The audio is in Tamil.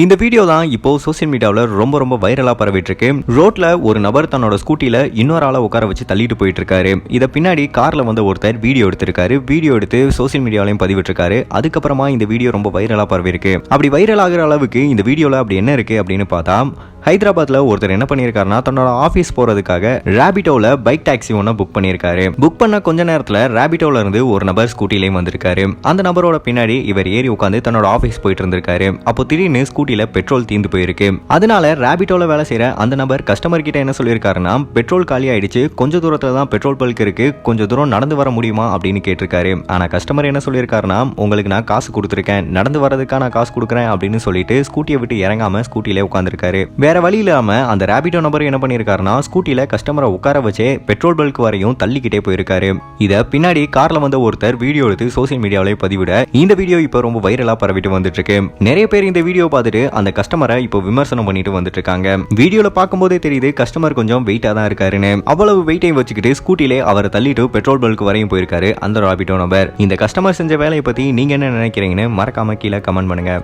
இந்த வீடியோ தான் இப்போ சோசியல் மீடியாவில் ரொம்ப வைரலாக பரவிட்டு இருக்கு. ரோட்ல ஒரு நபர் தன்னோட ஸ்கூட்டில இன்னொரு ஆளை உட்கார வச்சு தள்ளிட்டு போயிட்டு இருக்காரு. இதை பின்னாடி கார்ல வந்து ஒருத்தர் வீடியோ எடுத்திருக்காரு. வீடியோ எடுத்து சோசியல் மீடியாலையும் பதிவிட்டிருக்காரு. அதுக்கப்புறமா இந்த வீடியோ ரொம்ப வைரலாக பரவி இருக்கு. அப்படி வைரல் ஆகிற அளவுக்கு இந்த வீடியோல அப்படி என்ன இருக்கு அப்படின்னு பார்த்தா, ஹைதராபாத்ல ஒருத்தர் என்ன பண்ணியிருக்காருன்னா, தன்னோட ஆஃபீஸ் போறதுக்காக ரேபிட்டோல பைக் டாக்ஸி ஒன்று புக் பண்ணியிருக்காரு. புக் பண்ண கொஞ்ச நேரத்தில் ரேபிட்டோல இருந்து ஒரு நபர் ஸ்கூட்டிலையும் வந்திருக்காரு. அந்த நபரோட பின்னாடி இவர் ஏறி உட்காந்து தன்னோட ஆஃபீஸ் போயிட்டு இருந்திருக்காரு. அப்போ திடீர்னு ஸ்கூட்டில பெட்ரோல் தீர்ந்து போயிருக்கு. அதனால ரேபிட்டோல வேலை செய்யற அந்த நபர் கஸ்டமர் கிட்ட என்ன சொல்லியிருக்காருன்னா, பெட்ரோல் காலி ஆயிடுச்சு, கொஞ்ச தூரத்துல தான் பெட்ரோல் பல்க் இருக்கு, கொஞ்சம் தூரம் நடந்து வர முடியுமா அப்படின்னு கேட்டிருக்காரு. ஆனா கஸ்டமர் என்ன சொல்லியிருக்காருன்னா, உங்களுக்கு நான் காசு கொடுத்துருக்கேன், நடந்து வரதுக்காக நான் காசு கொடுக்குறேன் அப்படின்னு சொல்லிட்டு ஸ்கூட்டியை விட்டு இறங்காம ஸ்கூட்டிலே உட்காந்துருக்காரு. வேற வழி இல்லாம அந்த ரேபிட்டோ நபர் என்ன பண்ணிருக்காருன்னா, ஸ்கூட்டில கஸ்டமரை உட்கார வச்சே பெட்ரோல் பல்க் வரையும் தள்ளிக்கிட்டே போயிருக்காரு. இத பின்னாடி கார்ல வந்த ஒருத்தர் வீடியோ எடுத்து சோசியல் மீடியாவிலே பதிவிட இந்த வீடியோ இப்ப ரொம்ப வைரலா பரவிட்டு வந்துட்டு இருக்கு. நிறைய பேர் இந்த வீடியோ பார்த்துட்டு அந்த கஸ்டமரை இப்போ விமர்சனம் பண்ணிட்டு வந்துட்டு இருக்காங்க. வீடியோல பார்க்கும்போதே தெரியுது கஸ்டமர் கொஞ்சம் வெயிட்டா தான் இருக்காருன்னு. அவ்வளவு வெயிட்டையும் வச்சுக்கிட்டு ஸ்கூட்டிலே அவரை தள்ளிட்டு பெட்ரோல் பல்க் வரையும் போயிருக்காரு அந்த ரேபிட்டோ நபர். இந்த கஸ்டமர் செஞ்ச வேலையை பத்தி நீங்க என்ன நினைக்கிறீங்கன்னு மறக்காம கீழே கமெண்ட் பண்ணுங்க.